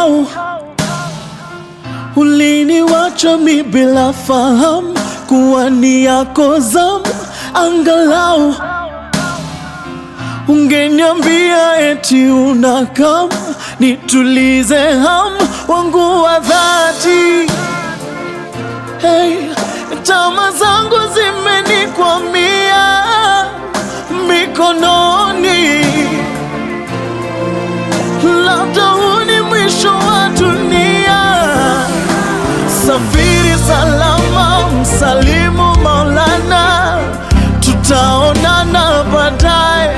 hao uliniwacha mi bila fahamu kuwa ni yako zamu. Angalau ungeniambia eti unakam, nitulize hamu wangu wa dhati. Hey, tama zangu zimenikwamia mikononi, labda huu ni mwisho wa dunia. Safiri salama, msalimu Maulana, tutaonana baadaye.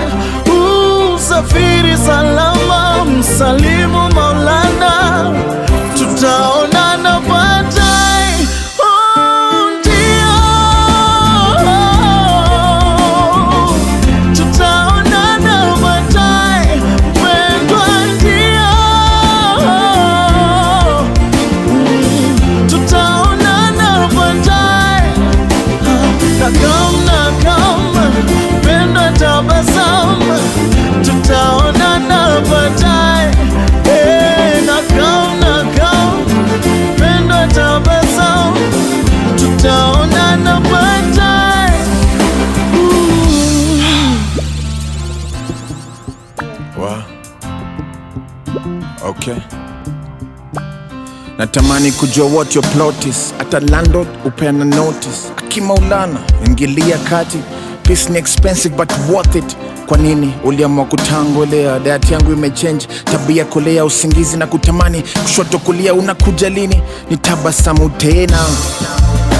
Safiri salama, msalimu Maulana, tutaonana baadaye. Ndio, tutaonana baadaye mpendwa, ndio, tutaonana baadaye. Nakam mpendwa, tabasamu, tutaonana baadaye. Nakam mpendwa, tabasamu, tutaonana baadaye. Wow. Okay. Natamani kujua what your plot is. Ata landlord upeana notice. Akimaulana ingilia kati. Peace ni expensive but worth it. Kwa nini uliamua kutangolea? Diet yangu imechange, tabia kulea, usingizi na kutamani, kushoto kulia, unakuja lini? Nitabasamu tena,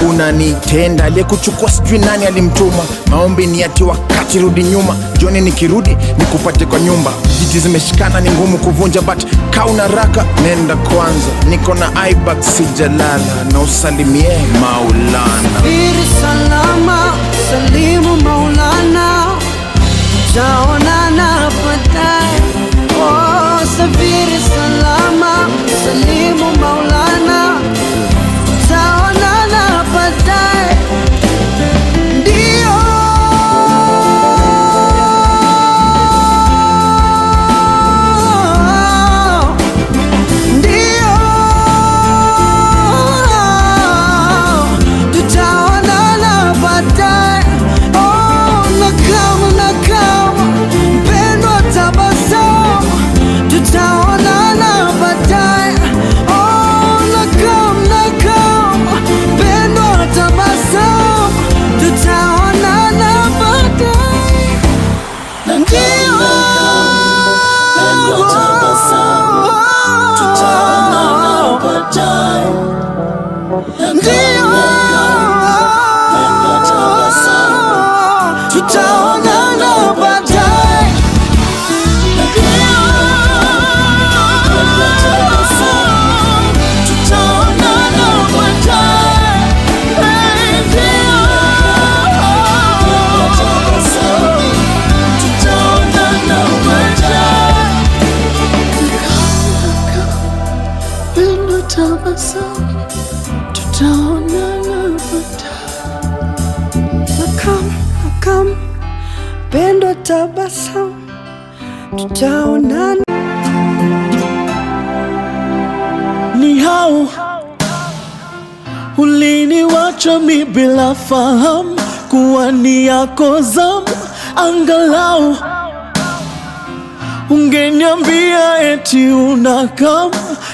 unanitenda. Aliyekuchukua sijui nani alimtuma, maombi ni ati wakati rudi nyuma. Jioni nikirudi nikupate kwa nyumba. Jiji zimeshikana ni ngumu kuvunja, but kauna raka nenda kwanza. Niko na iBag sijalala, na usalimie Maulana. Safiri salama, salimu Maulana, tutaonana baadaye. Oh, safiri salama, salimu Maulana, tutaonana baadaye. Ndio, ndio, tutaonana baadaye. Oh, nakam mpendwa, tabasamu, tutaonana baadaye. Oh, nakam mpendwa, tabasamu, tutaonana baadaye. Ndio, Mpendwa, tabasamu, tutaonana baadaye. ndio, Mpendwa, tabasamu, tutaonana baadaye. Nakam mpendwa, tabasamu, tutaonana. Ni hao uliniwacha mi bila fahamu kuwa ni yako zamu. Angalau ungeniambia eti unakam,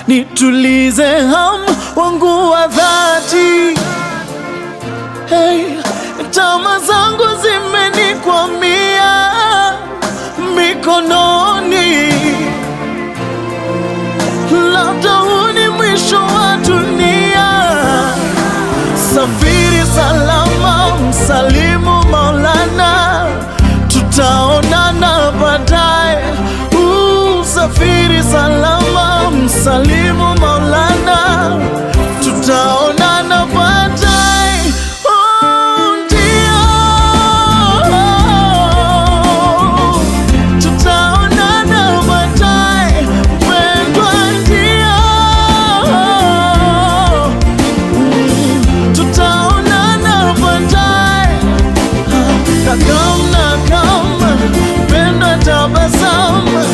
nitulize hamu wangu wa dhati. Hey, tama zangu zimenikwamia mikononi, labda huu ni mwisho wa dunia. Safiri salama, msalimu Maulana, tutaonana baadaye. Safiri salama, msalimu Maulana, tutaonana baadaye. Ndio, tutaonana baadaye mpendwa, ndio, tutaonana baadaye. Nakam mpendwa, tabasamu,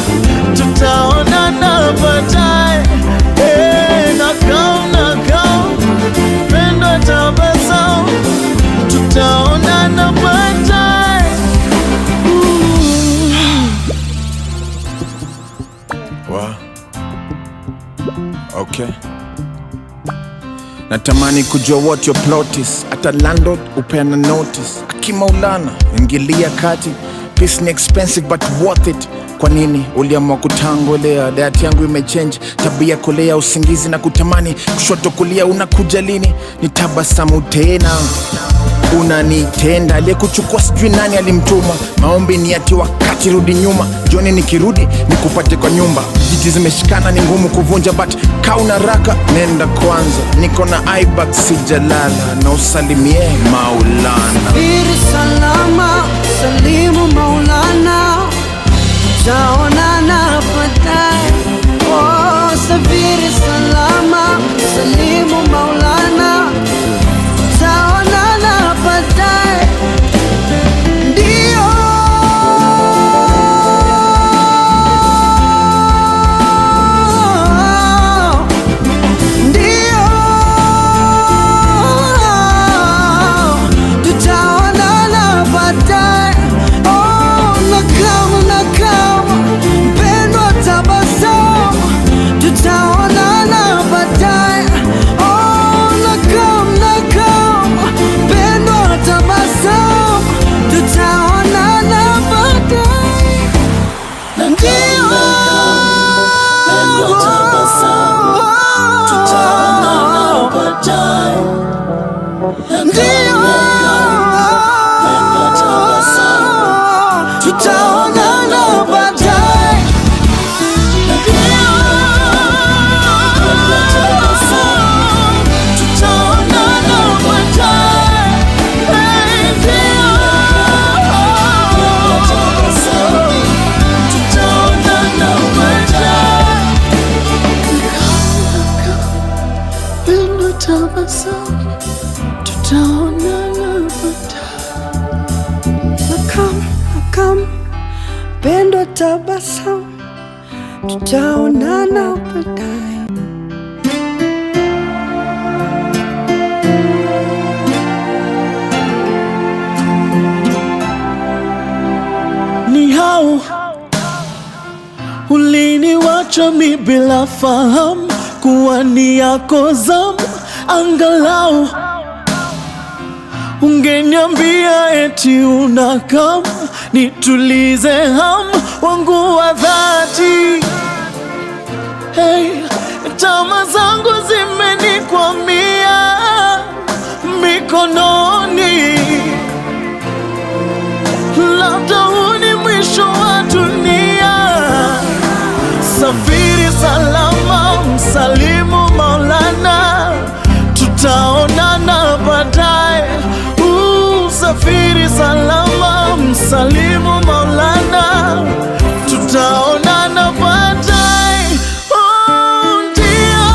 tutaonana baadaye. Wow. Okay. Natamani kujua what your plot is. Ata landlord upeana notice. Akimaulana ingilia kati. Peace ni expensive but worth it. Kwa nini uliamua kutangolea? Diet yangu imechange, tabia kulea, usingizi na kutamani, kushoto kulia, unakuja lini? Nitabasamu tena, unanitenda. Aliyekuchukua sijui nani alimtuma. Maombi ni ati wakati rudi nyuma. Jioni nikirudi nikupate kwa nyumba. Jiji zimeshikana ni ngumu kuvunja, but kauna raka nenda kwanza. Niko na ibag sijalala, na usalimie Maulana. Safiri salama, salimu Maulana, tutaonana baadaye. Oh, safiri salama, salimu Maulana, tutaonana baadaye. Ndio tutaonana baadaye. Oh, nakama mpendwa, tabasamu, tutaonana baadaye. Oh, nakama mpendwa, tabasamu, tutaonana baadaye. Ndio tutaonana baadaye. Pendo tabasamu, tutaonana baadaye. Ni hao uliniwacha mi bila fahamu kuwa ni yako zamu. Angalau ungeniambia eti unakam, nitulize hamu wangu wa dhati. Hey, tama zangu zimenikwamia mikononi. Labda huu ni mwisho wa dunia. Safiri salama, msalimu Maulana, tutaonana baadaye. Safiri salama, msalimu Maulana, tutaonana baadaye. Oh, ndio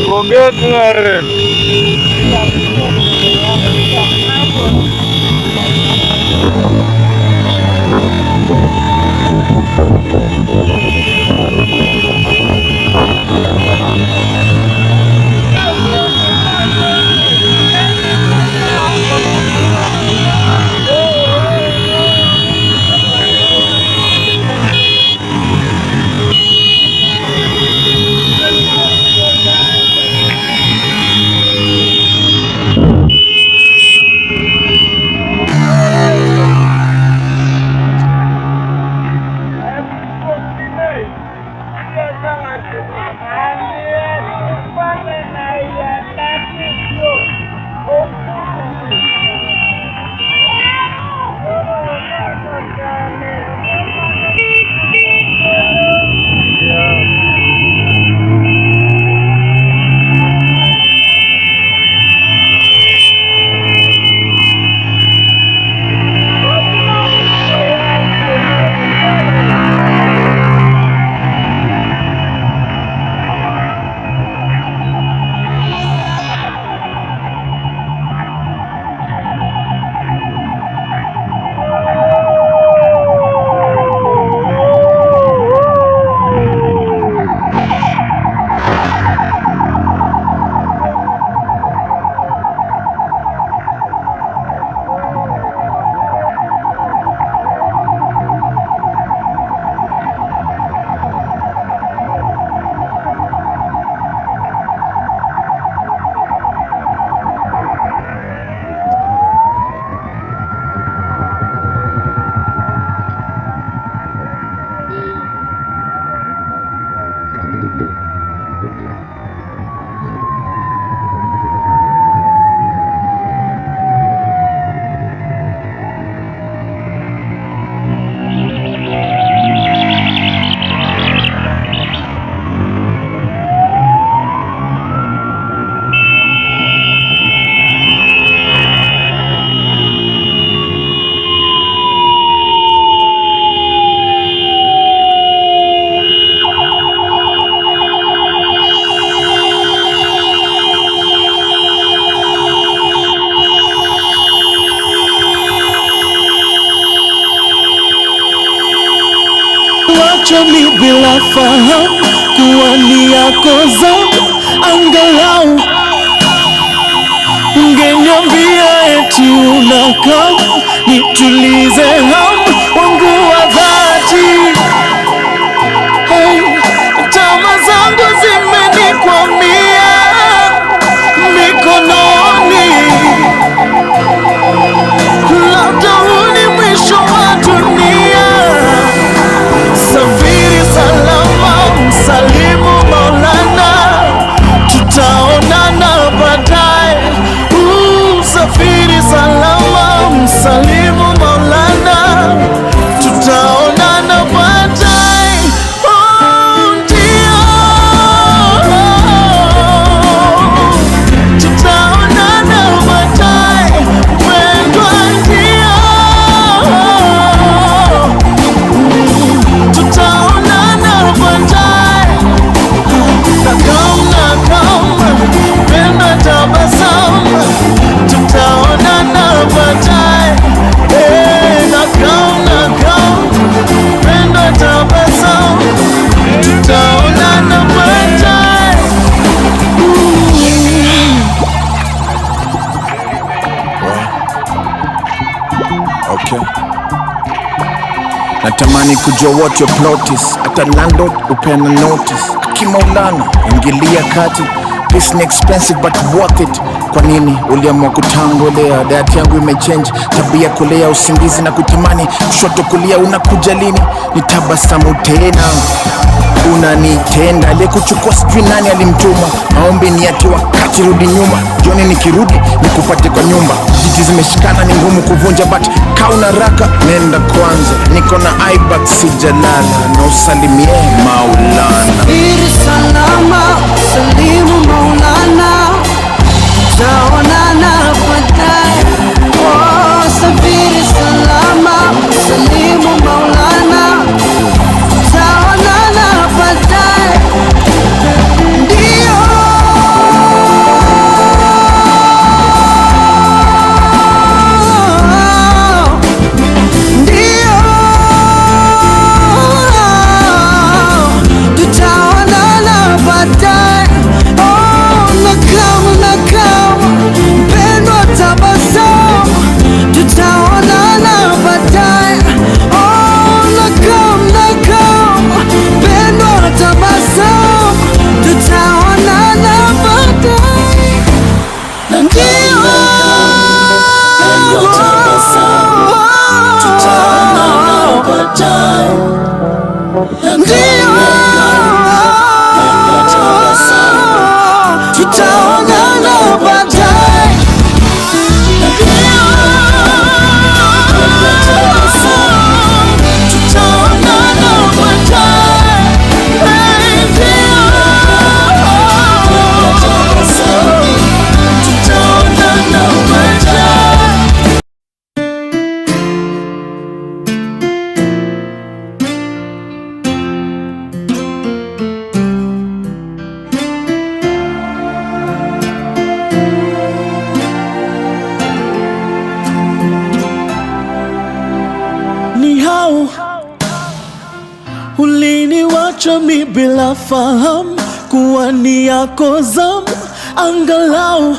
Goget ngaren. Wachoni bila fahamu kuwa ni yako zamu, angalau ungeniambia eti unakam nitulize hamu wangu wa dhati. Hey, tama zangu zimenikwamia mikononi, labda huu ni mwisho wa dunia. Safiri salama, msalimu Maulana, tutaonana baadaye. Safiri salama, msalimu Maulana, tutaonana baadaye. Ndio Natamani kujua what your plot is. Hata landlord upeana notice. Akimaulana ingilia kati. Peace ni expensive but worth it. Kwa nini uliamua kutangolea? Diet yangu imechange, tabia kulea, usingizi na kutamani. Kushoto kulia unakuja lini? Nitabasamu tena unanitenda. Aliyekuchukua sijui nani alimtuma. Maombi ni ati wakati rudi nyuma. Jioni nikirudi nikupate kwa nyumba. Jiti zimeshikana ni ngumu kuvunja, but kauna raka nenda kwanza. Niko na aibat sijalala, na usalimie Maulana. Safiri salama, salimu Maulana, tutaonana baadaye. Oh, safiri salama, salimu Maulana, tutaonana baadaye. Ndio tutaonana baadaye. Oh, nakama mpendwa, tabasamu, tutaonana baadaye. Oh, nakama mpendwa, tabasamu, tutaonana baadaye. Tutaonana baadaye. Ni hao uliniwacha mi bila fahamu kuwa ni yako zamu. Angalau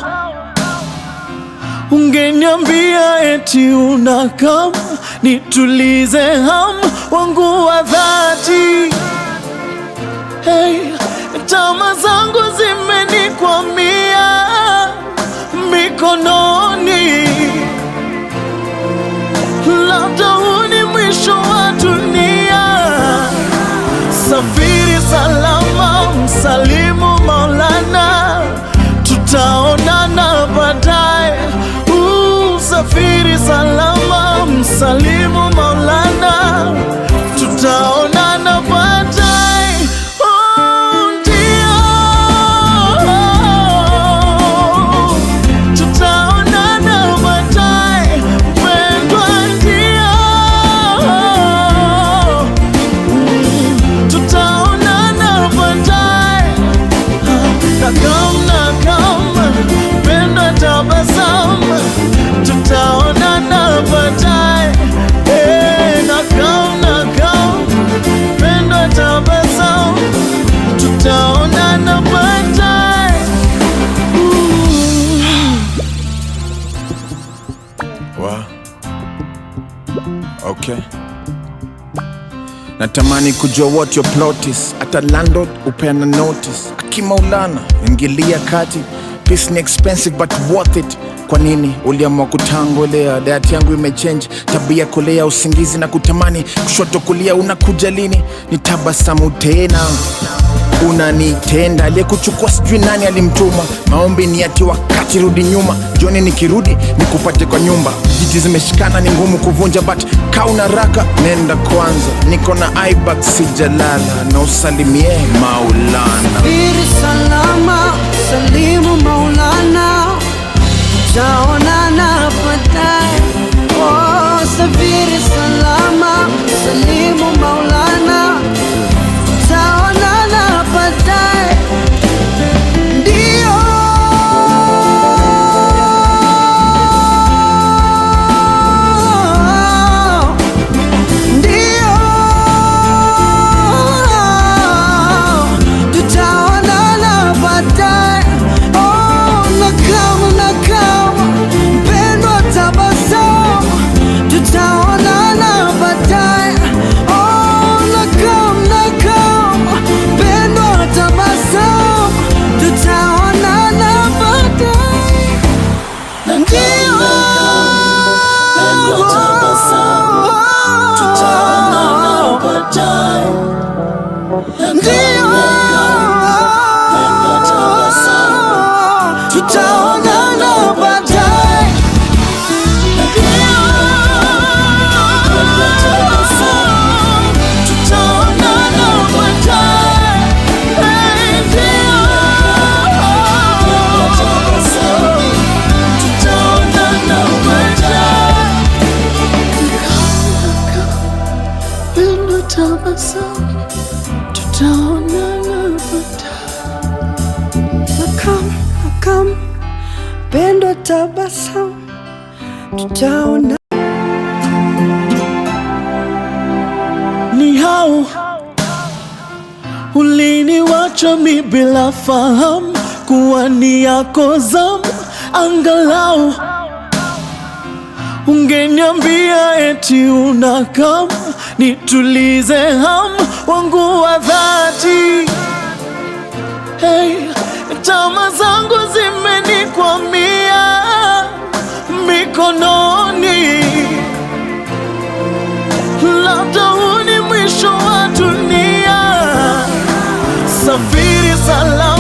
ungeniambia eti unakam, nitulize hamu wangu wa dhati. Hey, tama zangu zimenikwamia mikononi. Labda huu ni mwisho wa dunia. Safiri salama, msalimu Maulana, tutaonana baadaye. Safiri salama, msalimu Maulana, tutaonana baadaye. Ndio tutaonana baadaye, mpendwa, ndio tutaonana baadaye. Nakam mpendwa, tabasamu, tutaonana baadaye. Nakam mpendwa, tabasamu, tutaonana baadaye. Wow. Okay. Natamani kujua what your plot is. Hata landlord upeana notice. Akimaulana ingilia kati. Peace ni expensive but worth it. Kwa nini uliamua kutangolea? Diet yangu imechange, tabia kulea, usingizi na kutamani. Kushoto kulia unakuja lini? Nitabasamu tena unanitenda. Aliyekuchukua sijui nani alimtuma. Maombi ni ati wakati rudi nyuma. Jioni nikirudi nikupate kwa nyumba. Jiti zimeshikana ni ngumu kuvunja, but kauna raka nenda kwanza. Niko na aibat sijalala, na usalimie Maulana. Safiri salama, salimu Maulana, tutaonana baadaye. Oh, safiri salama, salimu Maulana, tutaonana baadaye. Ndio tutaonana baadaye. welcome, pendo tabasamu, tutaona. Ni hao uliniwacha mi bila fahamu kuwa ni yako zamu, angalau ungeniambia eti unakam, nitulize hamu wangu wa dhati. Hey, tamaa zangu zimenikwamia mikononi, labda huu ni mwisho wa dunia. Safiri salama.